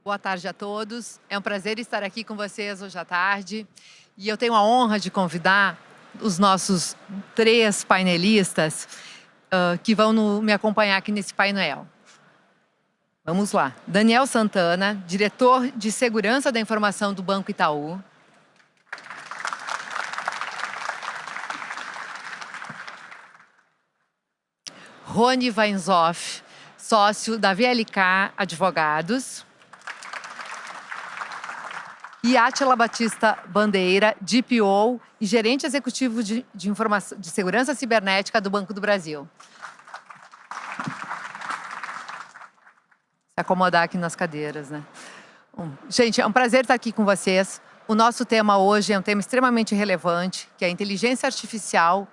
Boa tarde a todos. É um prazer estar aqui com vocês hoje à tarde. E eu tenho a honra de convidar os nossos 3 painelistas que vão me acompanhar aqui nesse painel. Vamos lá. Daniel Santana, diretor de Segurança da Informação do Banco Itaú. Rony Weinzoff, sócio da VLK Advogados. E Átila Batista Bandeira, DPO e gerente executivo de segurança cibernética do Banco do Brasil. Se acomodar aqui nas cadeiras, né? Gente, é um prazer estar aqui com vocês. O nosso tema hoje é um tema extremamente relevante, que é a inteligência artificial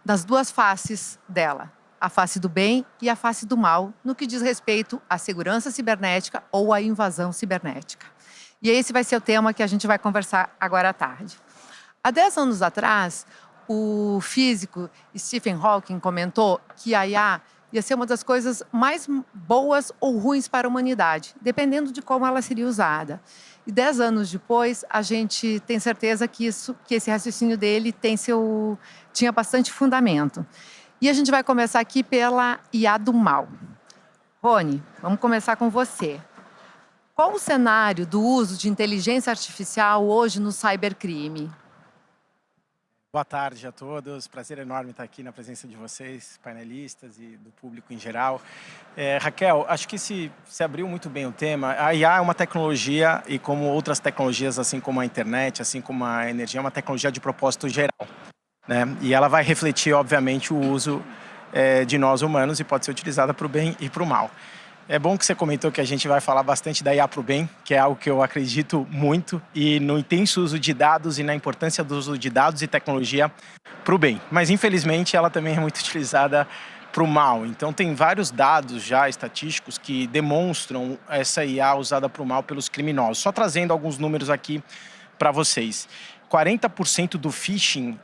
das 2 faces dela. A face do bem e a face do mal, no que diz respeito à segurança cibernética ou à invasão cibernética. E esse vai ser o tema que a gente vai conversar agora à tarde. Há 10 anos atrás, o físico Stephen Hawking comentou que a IA ia ser uma das coisas mais boas ou ruins para a humanidade, dependendo de como ela seria usada. E 10 anos depois, a gente tem certeza que esse raciocínio dele tinha bastante fundamento. E a gente vai começar aqui pela IA do mal. Rony, vamos começar com você. Qual o cenário do uso de inteligência artificial hoje no cybercrime? Boa tarde a todos, prazer enorme estar aqui na presença de vocês, painelistas e do público em geral. Raquel, acho que se abriu muito bem o tema. A IA é uma tecnologia e como outras tecnologias, assim como a internet, assim como a energia, é uma tecnologia de propósito geral, né? E ela vai refletir, obviamente, o uso de nós humanos e pode ser utilizada para o bem e para o mal. É bom que você comentou que a gente vai falar bastante da IA para o bem, que é algo que eu acredito muito, e no intenso uso de dados e na importância do uso de dados e tecnologia para o bem. Mas, infelizmente, ela também é muito utilizada para o mal. Então, tem vários dados já estatísticos que demonstram essa IA usada para o mal pelos criminosos. Só trazendo alguns números aqui para vocês. 40% do phishing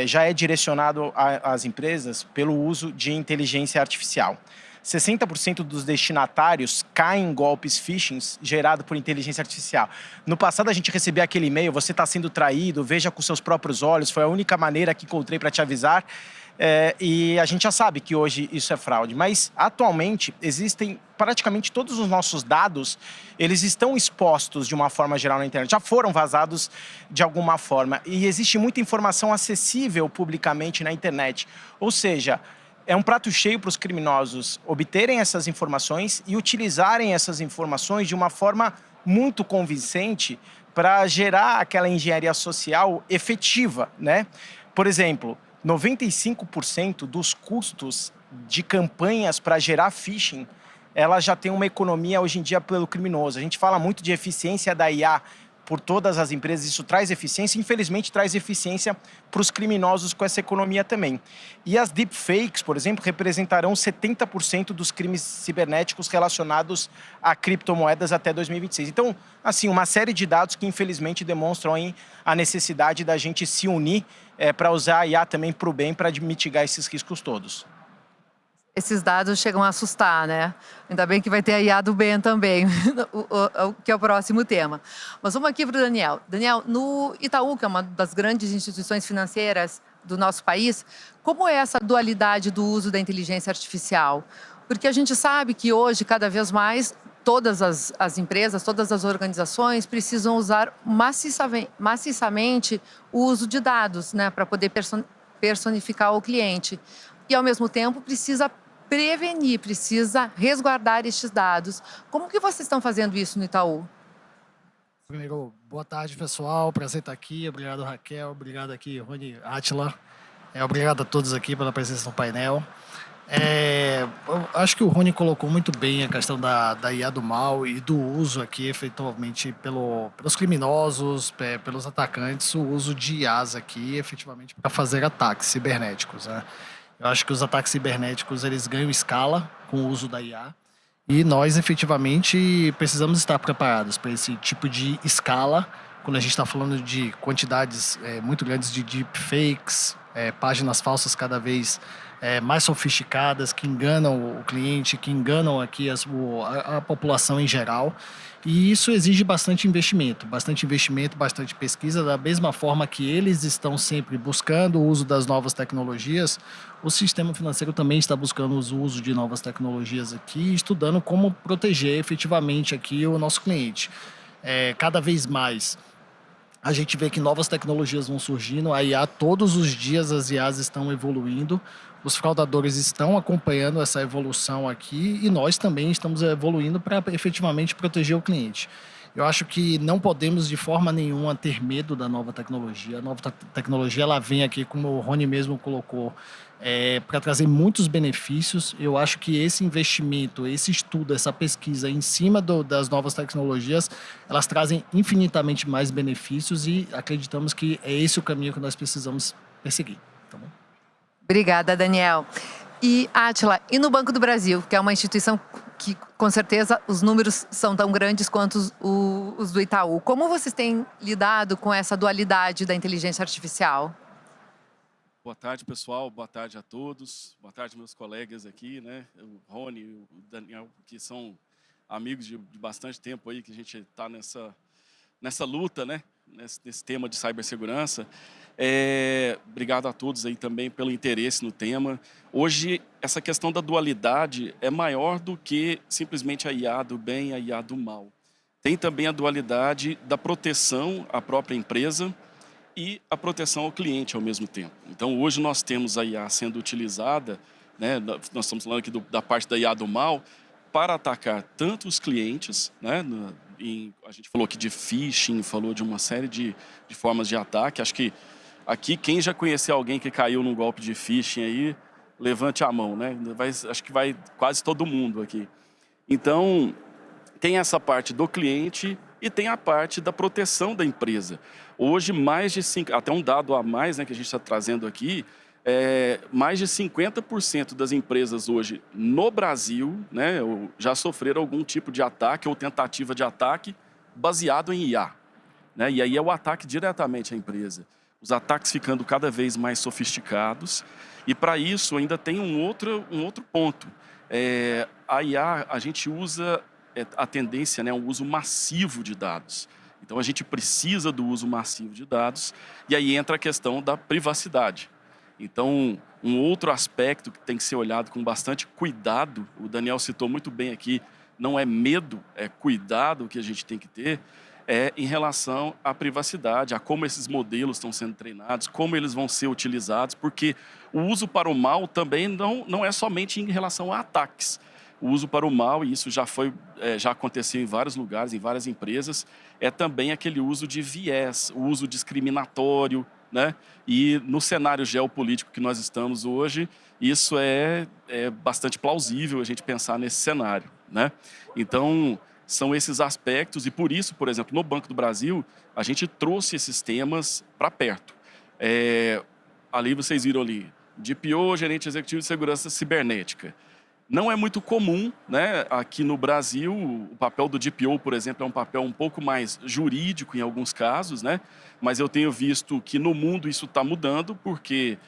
já é direcionado às empresas pelo uso de inteligência artificial. 60% dos destinatários caem em golpes phishing gerados por inteligência artificial. No passado a gente recebia aquele e-mail, você está sendo traído, veja com seus próprios olhos, foi a única maneira que encontrei para te avisar. E a gente já sabe que hoje isso é fraude, mas atualmente existem praticamente todos os nossos dados, eles estão expostos de uma forma geral na internet, já foram vazados de alguma forma e existe muita informação acessível publicamente na internet, ou seja, é um prato cheio para os criminosos obterem essas informações e utilizarem essas informações de uma forma muito convincente para gerar aquela engenharia social efetiva, né? Por exemplo, 95% dos custos de campanhas para gerar phishing, ela já tem uma economia hoje em dia pelo criminoso. A gente fala muito de eficiência da IA por todas as empresas, isso traz eficiência, infelizmente traz eficiência para os criminosos com essa economia também. E as deepfakes, por exemplo, representarão 70% dos crimes cibernéticos relacionados a criptomoedas até 2026. Então, assim, uma série de dados que infelizmente demonstram aí a necessidade da gente se unir para usar a IA também para o bem, para mitigar esses riscos todos. Esses dados chegam a assustar, né? Ainda bem que vai ter a IA do bem também, que é o próximo tema. Mas vamos aqui para o Daniel. Daniel, no Itaú, que é uma das grandes instituições financeiras do nosso país, como é essa dualidade do uso da inteligência artificial? Porque a gente sabe que hoje, cada vez mais, todas as empresas, todas as organizações precisam usar maciçamente o uso de dados, né? Para poder personificar o cliente. E, ao mesmo tempo, precisa prevenir, precisa resguardar estes dados. Como que vocês estão fazendo isso no Itaú? Primeiro, boa tarde, pessoal. Prazer estar aqui. Obrigado, Raquel. Obrigado aqui, Rony, Átila. Obrigado a todos aqui pela presença no painel. Eu acho que o Rony colocou muito bem a questão da IA do mal e do uso aqui, efetivamente, pelos criminosos, pelos atacantes, o uso de IAs aqui, efetivamente, para fazer ataques cibernéticos, né? Eu acho que os ataques cibernéticos, eles ganham escala com o uso da IA e nós, efetivamente, precisamos estar preparados para esse tipo de escala quando a gente está falando de quantidades muito grandes de deepfakes, páginas falsas cada vez mais sofisticadas, que enganam o cliente, que enganam aqui a população em geral. E isso exige bastante investimento, bastante pesquisa, da mesma forma que eles estão sempre buscando o uso das novas tecnologias, o sistema financeiro também está buscando o uso de novas tecnologias aqui, estudando como proteger efetivamente aqui o nosso cliente. Cada vez mais a gente vê que novas tecnologias vão surgindo, a IA, todos os dias as IAs estão evoluindo, os fraudadores estão acompanhando essa evolução aqui e nós também estamos evoluindo para efetivamente proteger o cliente. Eu acho que não podemos de forma nenhuma ter medo da nova tecnologia. A nova tecnologia ela vem aqui, como o Rony mesmo colocou, para trazer muitos benefícios. Eu acho que esse investimento, esse estudo, essa pesquisa em cima das novas tecnologias, elas trazem infinitamente mais benefícios e acreditamos que é esse o caminho que nós precisamos perseguir. Tá bom? Obrigada, Daniel. E, Átila, e no Banco do Brasil, que é uma instituição que, com certeza, os números são tão grandes quanto os do Itaú. Como vocês têm lidado com essa dualidade da inteligência artificial? Boa tarde, pessoal. Boa tarde a todos. Boa tarde, meus colegas aqui, né? O Rony e o Daniel, que são amigos de bastante tempo aí, que a gente está nessa luta, né? Nesse tema de cibersegurança. Obrigado a todos aí também pelo interesse no tema. Hoje, essa questão da dualidade é maior do que simplesmente a IA do bem e a IA do mal. Tem também a dualidade da proteção à própria empresa e a proteção ao cliente ao mesmo tempo. Então, hoje nós temos a IA sendo utilizada, né, nós estamos falando aqui da parte da IA do mal, para atacar tanto os clientes, né, a gente falou aqui de phishing, falou de uma série de formas de ataque. Acho que aqui, quem já conheceu alguém que caiu num golpe de phishing aí, levante a mão, né? Acho que vai quase todo mundo aqui. Então, tem essa parte do cliente e tem a parte da proteção da empresa. Hoje, até um dado a mais, né, que a gente está trazendo aqui, mais de 50% das empresas hoje no Brasil, né, já sofreram algum tipo de ataque ou tentativa de ataque baseado em IA. Né? E aí é o ataque diretamente à empresa. Os ataques ficando cada vez mais sofisticados. E para isso ainda tem um outro ponto. A IA, a gente usa a tendência, né, um uso massivo de dados. Então a gente precisa do uso massivo de dados. E aí entra a questão da privacidade. Então, um outro aspecto que tem que ser olhado com bastante cuidado, o Daniel citou muito bem aqui, não é medo, é cuidado que a gente tem que ter, em relação à privacidade, a como esses modelos estão sendo treinados, como eles vão ser utilizados, porque o uso para o mal também não é somente em relação a ataques. O uso para o mal, e isso já aconteceu em vários lugares, em várias empresas, é também aquele uso de viés, o uso discriminatório, né? E no cenário geopolítico que nós estamos hoje, isso é bastante plausível a gente pensar nesse cenário, né? Então, são esses aspectos e por isso, por exemplo, no Banco do Brasil, a gente trouxe esses temas para perto. Ali vocês viram ali, DPO, Gerente Executivo de Segurança Cibernética. Não é muito comum, né? Aqui no Brasil, o papel do DPO, por exemplo, é um papel um pouco mais jurídico em alguns casos, né? Mas eu tenho visto que no mundo isso está mudando, porque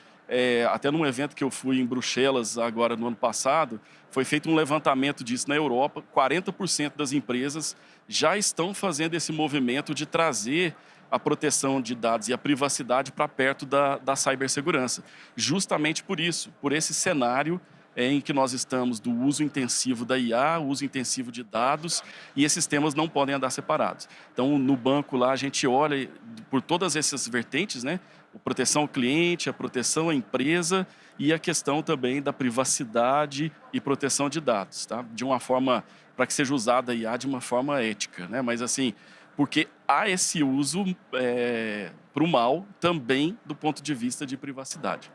até num evento que eu fui em Bruxelas agora no ano passado, foi feito um levantamento disso na Europa, 40% das empresas já estão fazendo esse movimento de trazer a proteção de dados e a privacidade para perto da cibersegurança. Justamente por isso, por esse cenário em que nós estamos do uso intensivo da IA, uso intensivo de dados, e esses temas não podem andar separados. Então, no banco lá, a gente olha por todas essas vertentes, né? A proteção ao cliente, a proteção à empresa e a questão também da privacidade e proteção de dados, tá? De uma forma, para que seja usada a IA de uma forma ética, né? Mas assim, porque há esse uso para o mal também do ponto de vista de privacidade.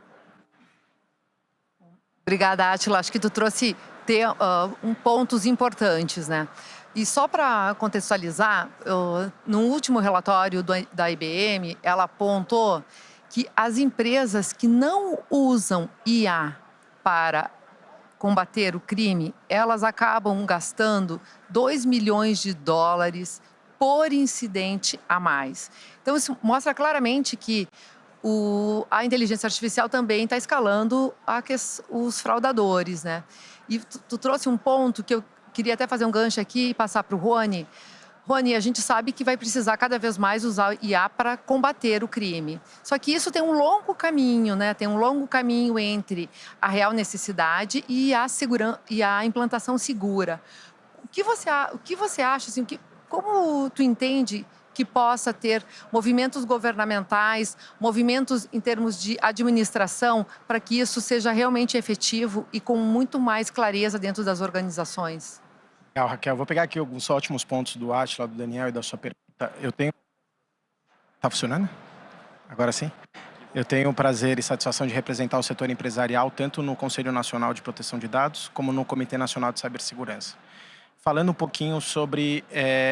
Obrigada, Átila. Acho que tu trouxe pontos importantes, né? E só para contextualizar, no último relatório da IBM, ela apontou que as empresas que não usam IA para combater o crime, elas acabam gastando US$ 2 milhões por incidente a mais. Então, isso mostra claramente que a inteligência artificial também está escalando os fraudadores, né? E tu trouxe um ponto que eu queria até fazer um gancho aqui e passar para o Rony. Rony, a gente sabe que vai precisar cada vez mais usar IA para combater o crime. Só que isso tem um longo caminho, né? Tem um longo caminho entre a real necessidade e a implantação segura. O que você acha, assim, como tu entende que possa ter movimentos governamentais, movimentos em termos de administração, para que isso seja realmente efetivo e com muito mais clareza dentro das organizações? Legal, Raquel. Vou pegar aqui alguns ótimos pontos do Átila, do Daniel e da sua pergunta. Tá funcionando? Agora sim? Eu tenho o prazer e satisfação de representar o setor empresarial, tanto no Conselho Nacional de Proteção de Dados, como no Comitê Nacional de Cibersegurança. Falando um pouquinho sobre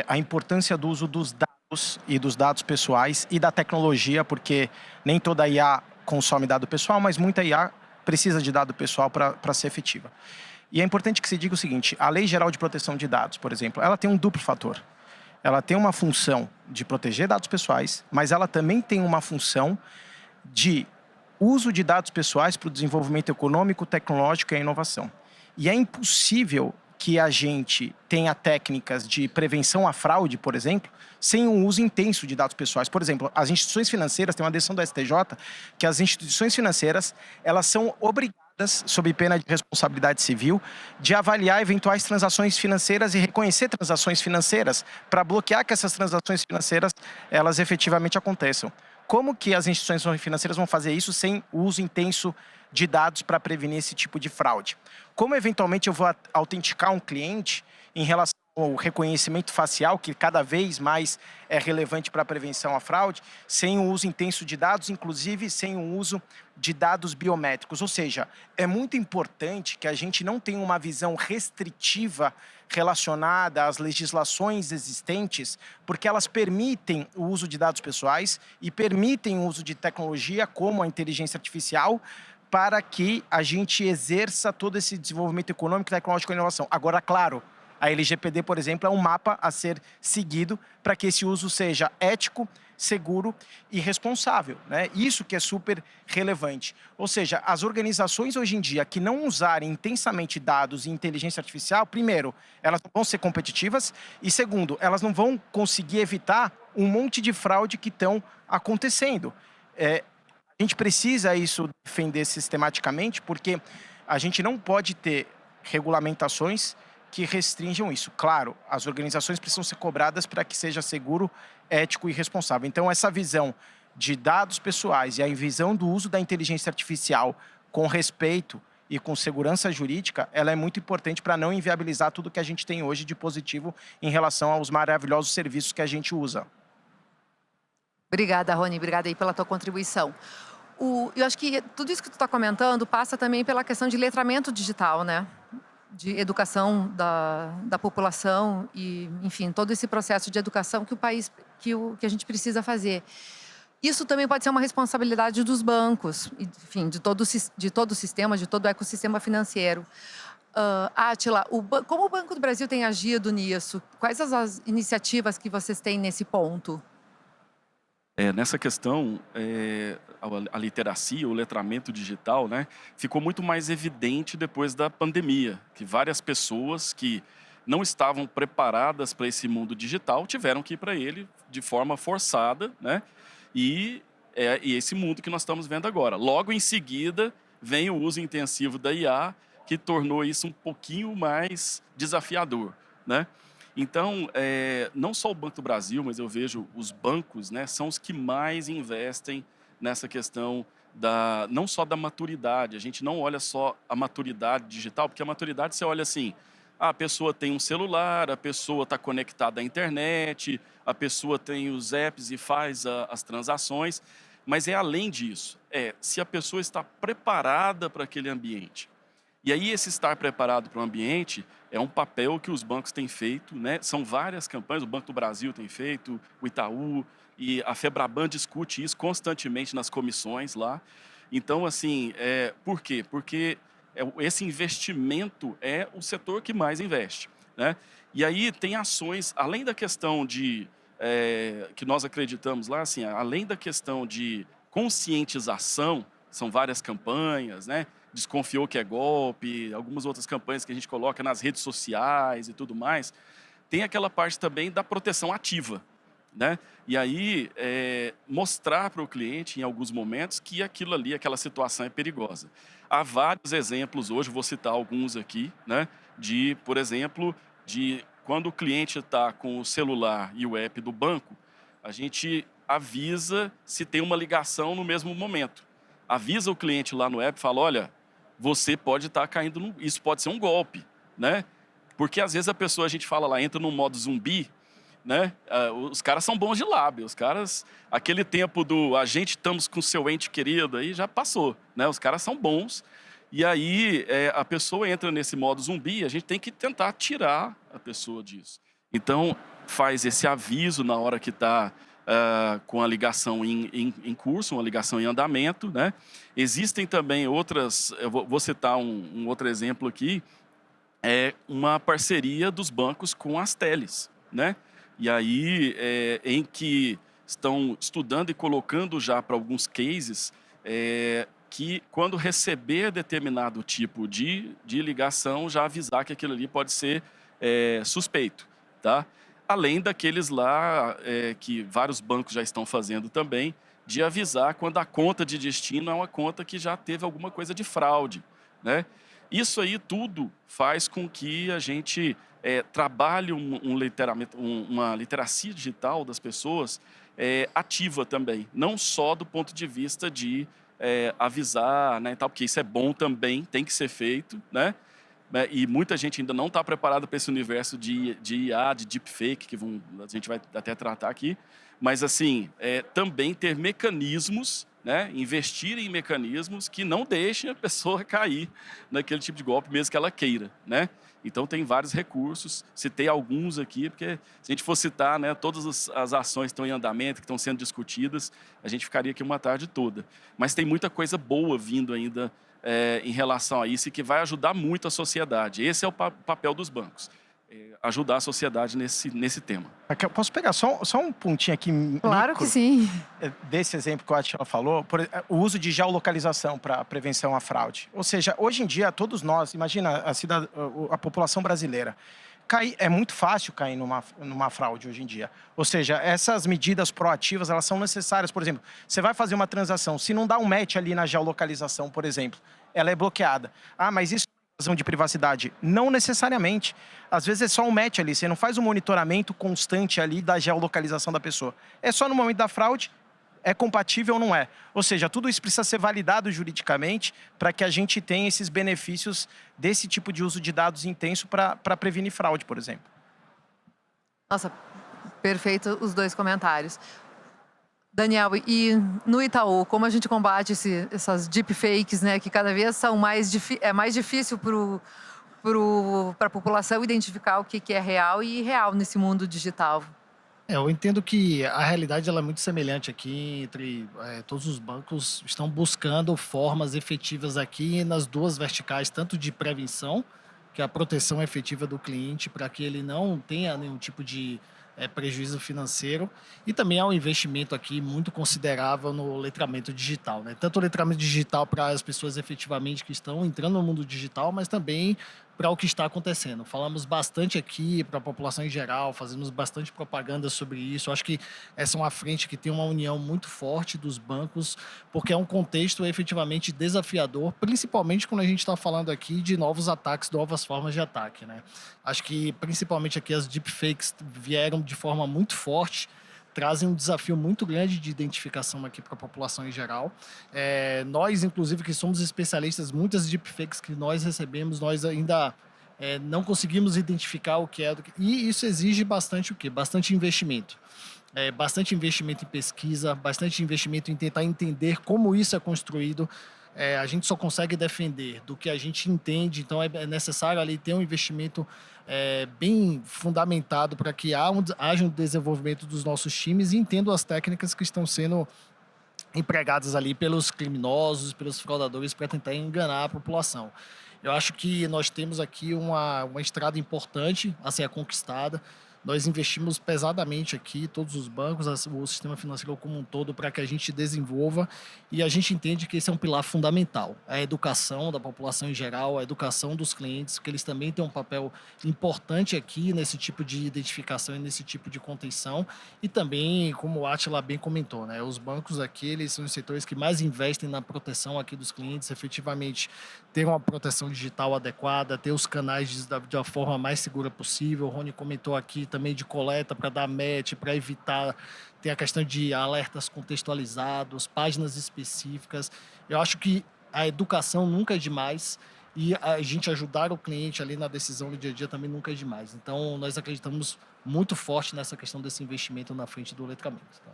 a importância do uso dos dados e dos dados pessoais e da tecnologia, porque nem toda IA consome dado pessoal, mas muita IA precisa de dado pessoal para ser efetiva. E é importante que se diga o seguinte, a Lei Geral de Proteção de Dados, por exemplo, ela tem um duplo fator. Ela tem uma função de proteger dados pessoais, mas ela também tem uma função de uso de dados pessoais para o desenvolvimento econômico, tecnológico e a inovação. E é impossível que a gente tenha técnicas de prevenção à fraude, por exemplo, sem um uso intenso de dados pessoais. Por exemplo, as instituições financeiras, tem uma decisão do STJ, que as instituições financeiras, elas são obrigadas, sob pena de responsabilidade civil, de avaliar eventuais transações financeiras e reconhecer transações financeiras para bloquear que essas transações financeiras, elas efetivamente aconteçam. Como que as instituições financeiras vão fazer isso sem o uso intenso de dados para prevenir esse tipo de fraude? Como eventualmente eu vou autenticar um cliente em relação ao reconhecimento facial, que cada vez mais é relevante para a prevenção à fraude, sem o uso intenso de dados, inclusive sem o uso de dados biométricos. Ou seja, é muito importante que a gente não tenha uma visão restritiva relacionada às legislações existentes, porque elas permitem o uso de dados pessoais e permitem o uso de tecnologia como a inteligência artificial para que a gente exerça todo esse desenvolvimento econômico, tecnológico e inovação. Agora, claro, a LGPD, por exemplo, é um mapa a ser seguido para que esse uso seja ético, seguro e responsável, né? Isso que é super relevante. Ou seja, as organizações hoje em dia que não usarem intensamente dados e inteligência artificial, primeiro, elas não vão ser competitivas e segundo, elas não vão conseguir evitar um monte de fraude que estão acontecendo. A gente precisa isso defender sistematicamente porque a gente não pode ter regulamentações que restringam isso. Claro, as organizações precisam ser cobradas para que seja seguro, ético e responsável. Então, essa visão de dados pessoais e a visão do uso da inteligência artificial com respeito e com segurança jurídica, ela é muito importante para não inviabilizar tudo que a gente tem hoje de positivo em relação aos maravilhosos serviços que a gente usa. Obrigada, Rony. Obrigada aí pela tua contribuição. Eu acho que tudo isso que tu está comentando passa também pela questão de letramento digital, né? De educação da população e, enfim, todo esse processo de educação que que a gente precisa fazer. Isso também pode ser uma responsabilidade dos bancos, enfim, de todo o sistema, de todo o ecossistema financeiro. Átila, como o Banco do Brasil tem agido nisso? Quais as iniciativas que vocês têm nesse ponto? Nessa questão, a literacia, o letramento digital, né, ficou muito mais evidente depois da pandemia, que várias pessoas que não estavam preparadas para esse mundo digital tiveram que ir para ele de forma forçada, né, e esse mundo que nós estamos vendo agora. Logo em seguida, vem o uso intensivo da IA, que tornou isso um pouquinho mais desafiador, né? Então, não só o Banco do Brasil, mas eu vejo os bancos, né, são os que mais investem nessa questão não só da maturidade. A gente não olha só a maturidade digital, porque a maturidade você olha assim, a pessoa tem um celular, a pessoa está conectada à internet, a pessoa tem os apps e faz as transações, mas é além disso. Se a pessoa está preparada para aquele ambiente. E aí, esse estar preparado para o ambiente é um papel que os bancos têm feito, né? São várias campanhas, o Banco do Brasil tem feito, o Itaú, e a Febraban discute isso constantemente nas comissões lá. Então, assim, por quê? Porque esse investimento é o setor que mais investe, né? E aí tem ações, além da questão de que nós acreditamos lá, assim, além da questão de conscientização, são várias campanhas, né? Desconfiou que é golpe, algumas outras campanhas que a gente coloca nas redes sociais e tudo mais, tem aquela parte também da proteção ativa, né? E aí, mostrar para o cliente, em alguns momentos, que aquilo ali, aquela situação é perigosa. Há vários exemplos hoje, vou citar alguns aqui, né? Por exemplo, de quando o cliente está com o celular e o app do banco, a gente avisa se tem uma ligação no mesmo momento. Avisa o cliente lá no app, fala, olha, você pode estar caindo, isso pode ser um golpe, né? Porque às vezes a pessoa, a gente fala lá, entra no modo zumbi, né? Os caras são bons de lábio, os caras, aquele tempo do a gente estamos com seu ente querido aí já passou, né? Os caras são bons e aí a pessoa entra nesse modo zumbi, a gente tem que tentar tirar a pessoa disso. Então faz esse aviso na hora que está com a ligação em curso, uma ligação em andamento, né? Existem também outras, eu vou citar um outro exemplo aqui, uma parceria dos bancos com as teles, né? E aí, em que estão estudando e colocando já para alguns cases, que quando receber determinado tipo de ligação, já avisar que aquilo ali pode ser suspeito, tá? Além daqueles lá que vários bancos já estão fazendo também, de avisar quando a conta de destino é uma conta que já teve alguma coisa de fraude, né? Isso aí tudo faz com que a gente trabalhe uma literacia digital das pessoas ativa também, não só do ponto de vista de avisar, né, e tal, porque isso é bom também, tem que ser feito, né? E muita gente ainda não está preparada para esse universo de IA, de deepfake, que a gente vai até tratar aqui, mas assim, também ter mecanismos, né, investir em mecanismos que não deixem a pessoa cair naquele tipo de golpe, mesmo que ela queira, né? Então tem vários recursos, citei alguns aqui, porque se a gente for citar, né, todas as ações que estão em andamento, que estão sendo discutidas, a gente ficaria aqui uma tarde toda. Mas tem muita coisa boa vindo ainda em relação a isso e que vai ajudar muito a sociedade. Esse é o papel dos bancos, ajudar a sociedade nesse tema. Posso pegar só um pontinho aqui? Claro que sim. Desse exemplo que a Atila falou, o uso de geolocalização para prevenção à fraude. Ou seja, hoje em dia, todos nós, imagina a população brasileira, é muito fácil cair numa fraude hoje em dia. Ou seja, essas medidas proativas, elas são necessárias. Por exemplo, você vai fazer uma transação, se não dá um match ali na geolocalização, por exemplo, ela é bloqueada. Ah, mas isso é invasão de privacidade? Não necessariamente. Às vezes é só um match ali, você não faz um monitoramento constante ali da geolocalização da pessoa. É só no momento da fraude, é compatível ou não é. Ou seja, tudo isso precisa ser validado juridicamente para que a gente tenha esses benefícios desse tipo de uso de dados intenso para prevenir fraude, por exemplo. Nossa, perfeito os dois comentários. Daniel, e no Itaú, como a gente combate essas deepfakes, né, que cada vez são mais difícil para a população identificar o que é real e irreal nesse mundo digital? Eu entendo que a realidade ela é muito semelhante aqui entre todos os bancos estão buscando formas efetivas aqui nas duas verticais, tanto de prevenção, que é a proteção efetiva do cliente para que ele não tenha nenhum tipo de prejuízo financeiro, e também há um investimento aqui muito considerável no letramento digital, né? Tanto o letramento digital para as pessoas efetivamente que estão entrando no mundo digital, mas também para o que está acontecendo. Falamos bastante aqui para a população em geral, fazemos bastante propaganda sobre isso. Acho que essa é uma frente que tem uma união muito forte dos bancos, porque é um contexto efetivamente desafiador, principalmente quando a gente está falando aqui de novos ataques, novas formas de ataque, né? Acho que principalmente aqui as deepfakes vieram de forma muito forte, trazem um desafio muito grande de identificação aqui para a população em geral. Nós, inclusive, que somos especialistas, muitas deepfakes que nós recebemos, nós ainda não conseguimos identificar o que é. E isso exige bastante o quê? Bastante investimento. Bastante investimento em pesquisa, bastante investimento em tentar entender como isso é construído. A gente só consegue defender do que a gente entende, então é necessário ali ter um investimento bem fundamentado para que haja um desenvolvimento dos nossos times e entendam as técnicas que estão sendo empregadas ali pelos criminosos, pelos fraudadores para tentar enganar a população. Eu acho que nós temos aqui uma estrada importante a ser conquistada. nós investimos pesadamente aqui, todos os bancos, o sistema financeiro como um todo, para que a gente desenvolva, e a gente entende que esse é um pilar fundamental. A educação da população em geral, a educação dos clientes, que eles também têm um papel importante aqui nesse tipo de identificação e nesse tipo de contenção, e também, como o Átila bem comentou, né, os bancos aqui, eles são os setores que mais investem na proteção aqui dos clientes, efetivamente ter uma proteção digital adequada, ter os canais da forma mais segura possível. O Rony comentou aqui também de coleta para dar match, para evitar, tem a questão de alertas contextualizados, páginas específicas. Eu acho que a educação nunca é demais e a gente ajudar o cliente ali na decisão do dia a dia também nunca é demais. Então, nós acreditamos muito forte nessa questão desse investimento na frente do letramento. Tá?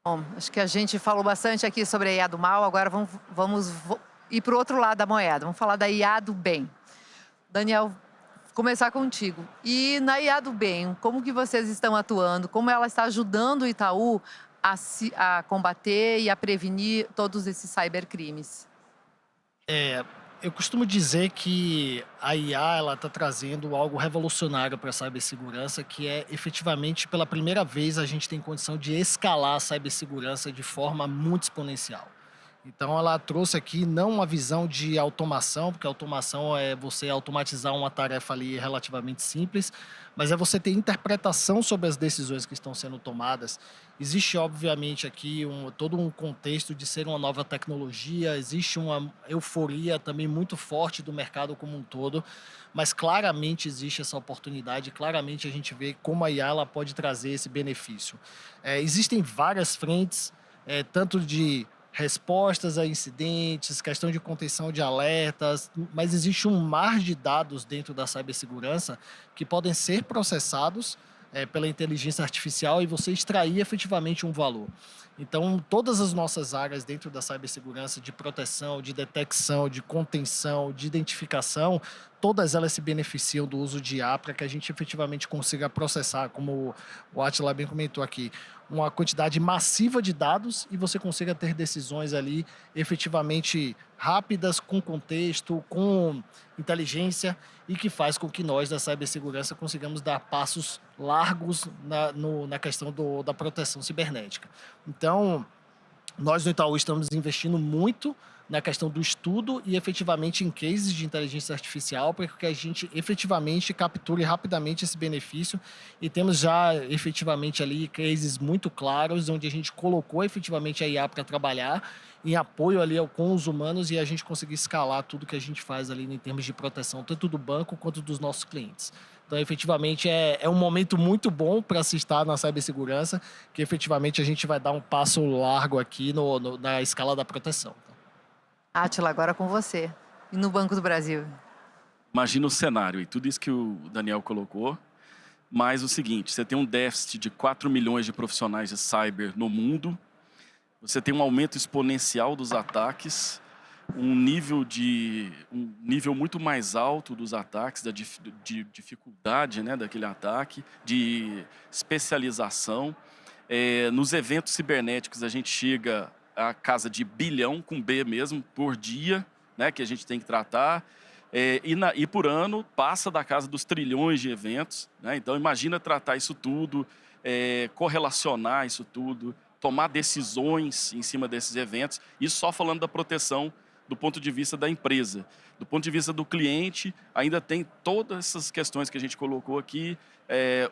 Bom, acho que a gente falou bastante aqui sobre a IA do mal, agora vamos ir para o outro lado da moeda, vamos falar da IA do bem. Daniel, começar contigo. E na IA do bem, como que vocês estão atuando? Como ela está ajudando o Itaú a combater e a prevenir todos esses cybercrimes? Eu costumo dizer que a IA ela está trazendo algo revolucionário para a cibersegurança, que é efetivamente pela primeira vez a gente tem condição de escalar a cibersegurança de forma muito exponencial. Então ela trouxe aqui não uma visão de automação, porque automação é você automatizar uma tarefa ali relativamente simples, mas é você ter interpretação sobre as decisões que estão sendo tomadas. Existe, obviamente, aqui todo um contexto de ser uma nova tecnologia, existe uma euforia também muito forte do mercado como um todo, mas claramente existe essa oportunidade, claramente a gente vê como a IA ela pode trazer esse benefício. Existem várias frentes, tanto de respostas a incidentes, questão de contenção de alertas, mas existe um mar de dados dentro da cibersegurança que podem ser processados pela inteligência artificial e você extrair efetivamente um valor. Então, todas as nossas áreas dentro da cibersegurança, de proteção, de detecção, de contenção, de identificação, todas elas se beneficiam do uso de IA para que a gente efetivamente consiga processar, como o Átila bem comentou aqui, uma quantidade massiva de dados e você consiga ter decisões ali efetivamente rápidas, com contexto, com inteligência e que faz com que nós da cibersegurança consigamos dar passos largos na questão da proteção cibernética. Então, nós no Itaú estamos investindo muito na questão do estudo e efetivamente em cases de inteligência artificial para que a gente efetivamente capture rapidamente esse benefício e temos já efetivamente ali cases muito claros onde a gente colocou efetivamente a IA para trabalhar em apoio ali com os humanos e a gente conseguir escalar tudo que a gente faz ali em termos de proteção, tanto do banco quanto dos nossos clientes. Então, efetivamente, é um momento muito bom para se estar na cibersegurança, que efetivamente a gente vai dar um passo largo aqui na escala da proteção. Átila, agora com você. E no Banco do Brasil? Imagina o cenário e tudo isso que o Daniel colocou, mas o seguinte, você tem um déficit de 4 milhões de profissionais de cyber no mundo, você tem um aumento exponencial dos ataques, um nível muito mais alto dos ataques, de dificuldade, né, daquele ataque, de especialização. Nos eventos cibernéticos a gente chega a casa de bilhão, com B mesmo, por dia, né, que a gente tem que tratar. E por ano passa da casa dos trilhões de eventos. Né? Então imagina tratar isso tudo, correlacionar isso tudo, tomar decisões em cima desses eventos. Isso só falando da proteção do ponto de vista da empresa. Do ponto de vista do cliente, ainda tem todas essas questões que a gente colocou aqui,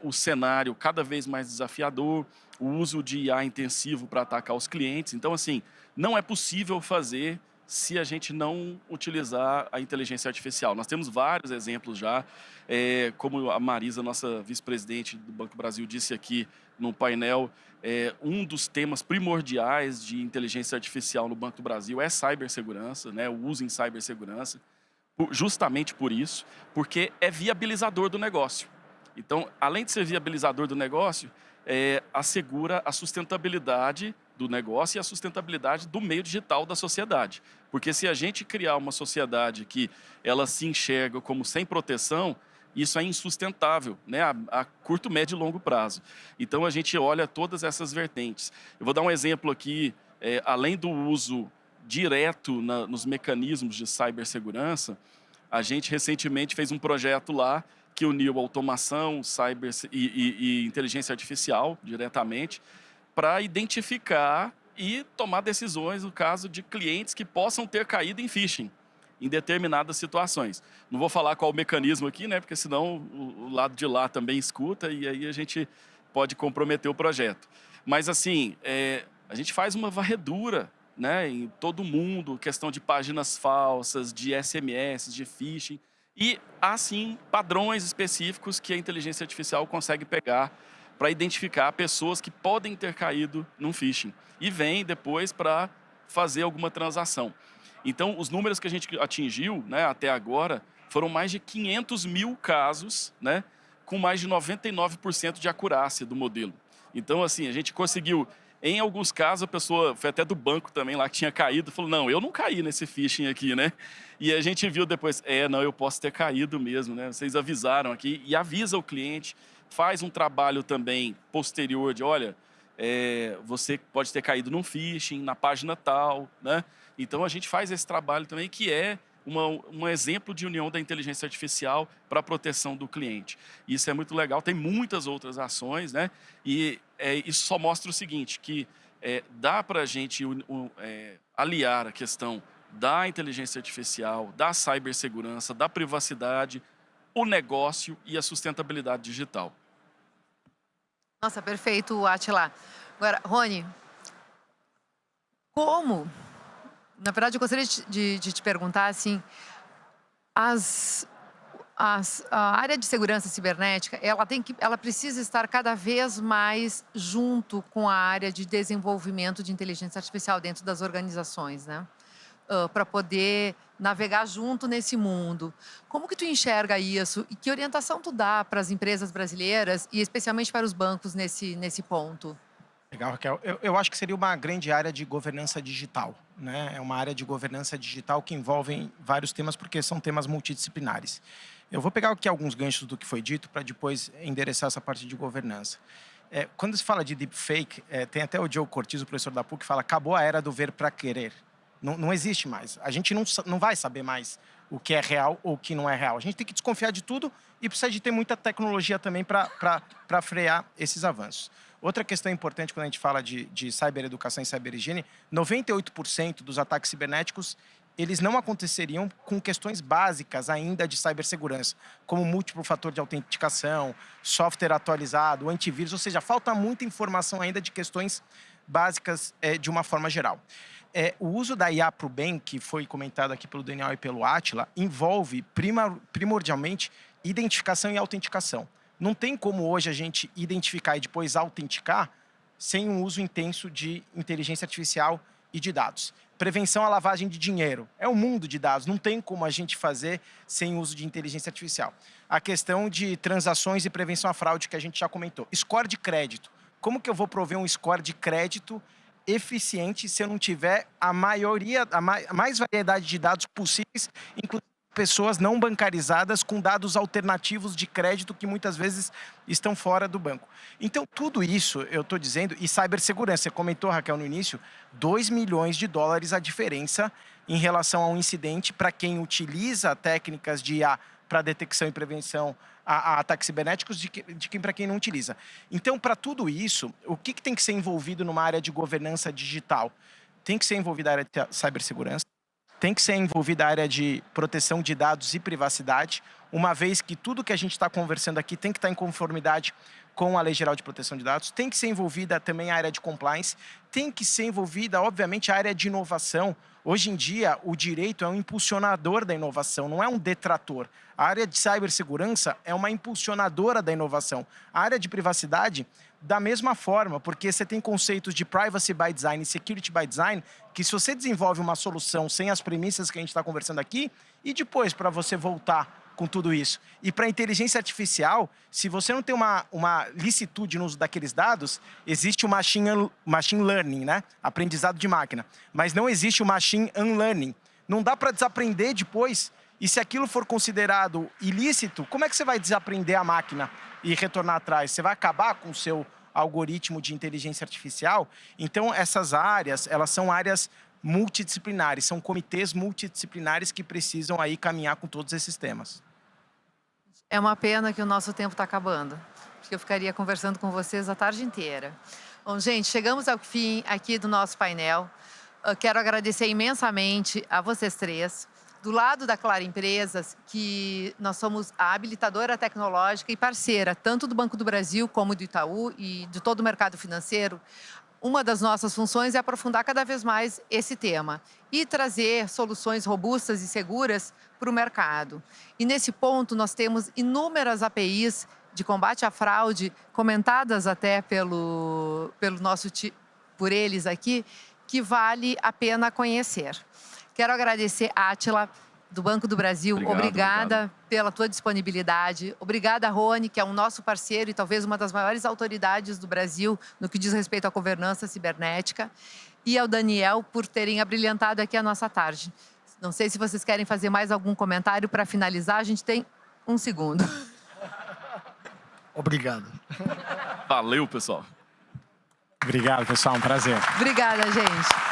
o cenário cada vez mais desafiador, o uso de IA intensivo para atacar os clientes. Então, assim, não é possível fazer se a gente não utilizar a inteligência artificial. Nós temos vários exemplos já, como a Marisa, nossa vice-presidente do Banco do Brasil, disse aqui no painel, um dos temas primordiais de inteligência artificial no Banco do Brasil é cibersegurança, né, o uso em cibersegurança, justamente por isso, porque é viabilizador do negócio. Então, além de ser viabilizador do negócio, assegura a sustentabilidade do negócio e a sustentabilidade do meio digital da sociedade. Porque se a gente criar uma sociedade que ela se enxerga como sem proteção, isso é insustentável, né, a curto, médio e longo prazo. Então, a gente olha todas essas vertentes. Eu vou dar um exemplo aqui, além do uso direto nos mecanismos de cibersegurança, a gente recentemente fez um projeto lá que uniu automação, cyber e inteligência artificial diretamente para identificar e tomar decisões no caso de clientes que possam ter caído em phishing em determinadas situações. Não vou falar qual o mecanismo aqui, né, porque senão o lado de lá também escuta e aí a gente pode comprometer o projeto. Mas assim, a gente faz uma varredura, né, em todo mundo, questão de páginas falsas, de SMS, de phishing, e há sim padrões específicos que a inteligência artificial consegue pegar para identificar pessoas que podem ter caído num phishing e vem depois para fazer alguma transação. Então, os números que a gente atingiu, né, até agora foram mais de 500 mil casos, né, com mais de 99% de acurácia do modelo. Então, assim, a gente conseguiu, em alguns casos, a pessoa, foi até do banco também lá que tinha caído, falou, não, eu não caí nesse phishing aqui, né? E a gente viu depois, não, eu posso ter caído mesmo, né? Vocês avisaram aqui e avisa o cliente, faz um trabalho também posterior de, olha, você pode ter caído num phishing, na página tal, né? Então, a gente faz esse trabalho também, que é um exemplo de união da inteligência artificial para a proteção do cliente. Isso é muito legal, tem muitas outras ações, né? E isso só mostra o seguinte, que dá para a gente aliar a questão da inteligência artificial, da cibersegurança, da privacidade, o negócio e a sustentabilidade digital. Nossa, perfeito, Átila. Agora, Rony, como... Na verdade, eu gostaria de te perguntar, assim, a área de segurança cibernética, ela precisa estar cada vez mais junto com a área de desenvolvimento de inteligência artificial dentro das organizações, né? Para poder navegar junto nesse mundo. Como que tu enxerga isso e que orientação tu dá para as empresas brasileiras e especialmente para os bancos nesse ponto? Legal, Raquel. Eu acho que seria uma grande área de governança digital, né? É uma área de governança digital que envolve vários temas, porque são temas multidisciplinares. Eu vou pegar aqui alguns ganchos do que foi dito para depois endereçar essa parte de governança. Quando se fala de deepfake, tem até o Joe Cortiz, o professor da PUC, que fala acabou a era do ver para querer. Não existe mais. A gente não vai saber mais o que é real ou o que não é real. A gente tem que desconfiar de tudo e precisa de ter muita tecnologia também para frear esses avanços. Outra questão importante quando a gente fala de cibereducação e ciberhigiene, 98% dos ataques cibernéticos, eles não aconteceriam com questões básicas ainda de cibersegurança, como múltiplo fator de autenticação, software atualizado, antivírus, ou seja, falta muita informação ainda de questões básicas de uma forma geral. O uso da IA para o bem, que foi comentado aqui pelo Daniel e pelo Átila, envolve primordialmente identificação e autenticação. Não tem como hoje a gente identificar e depois autenticar sem um uso intenso de inteligência artificial e de dados. Prevenção à lavagem de dinheiro. É um mundo de dados, não tem como a gente fazer sem uso de inteligência artificial. A questão de transações e prevenção à fraude que a gente já comentou. Score de crédito. Como que eu vou prover um score de crédito eficiente se eu não tiver a mais variedade de dados possíveis, inclusive pessoas não bancarizadas com dados alternativos de crédito que muitas vezes estão fora do banco. Então, tudo isso, eu estou dizendo, e cibersegurança, você comentou, Raquel, no início, 2 milhões de dólares a diferença em relação a um incidente para quem utiliza técnicas de IA para detecção e prevenção a ataques cibernéticos para quem não utiliza. Então, para tudo isso, o que tem que ser envolvido numa área de governança digital? Tem que ser envolvida a área de cibersegurança, tem que ser envolvida a área de proteção de dados e privacidade, uma vez que tudo que a gente está conversando aqui tem que estar em conformidade com a Lei Geral de Proteção de Dados, tem que ser envolvida também a área de compliance, tem que ser envolvida, obviamente, a área de inovação. Hoje em dia, o direito é um impulsionador da inovação, não é um detrator. A área de cibersegurança é uma impulsionadora da inovação. A área de privacidade, da mesma forma, porque você tem conceitos de privacy by design e security by design, que se você desenvolve uma solução sem as premissas que a gente está conversando aqui, e depois para você voltar com tudo isso. E para a inteligência artificial, se você não tem uma licitude no uso daqueles dados, existe o machine learning, né? Aprendizado de máquina. Mas não existe o machine unlearning. Não dá para desaprender depois. E se aquilo for considerado ilícito, como é que você vai desaprender a máquina e retornar atrás? Você vai acabar com o seu algoritmo de inteligência artificial? Então, essas áreas, elas são áreas multidisciplinares, são comitês multidisciplinares que precisam aí caminhar com todos esses temas. É uma pena que o nosso tempo está acabando, porque eu ficaria conversando com vocês a tarde inteira. Bom, gente, chegamos ao fim aqui do nosso painel. Eu quero agradecer imensamente a vocês três. Do lado da Claro Empresas, que nós somos a habilitadora tecnológica e parceira tanto do Banco do Brasil como do Itaú e de todo o mercado financeiro, uma das nossas funções é aprofundar cada vez mais esse tema e trazer soluções robustas e seguras para o mercado. E nesse ponto nós temos inúmeras APIs de combate à fraude, comentadas até por eles aqui, que vale a pena conhecer. Quero agradecer a Átila, do Banco do Brasil. Obrigada pela tua disponibilidade. Obrigada, Rony, que é um nosso parceiro e talvez uma das maiores autoridades do Brasil no que diz respeito à governança cibernética. E ao Daniel por terem abrilhantado aqui a nossa tarde. Não sei se vocês querem fazer mais algum comentário para finalizar. A gente tem 1 segundo. Obrigado. Valeu, pessoal. Obrigado, pessoal. Um prazer. Obrigada, gente.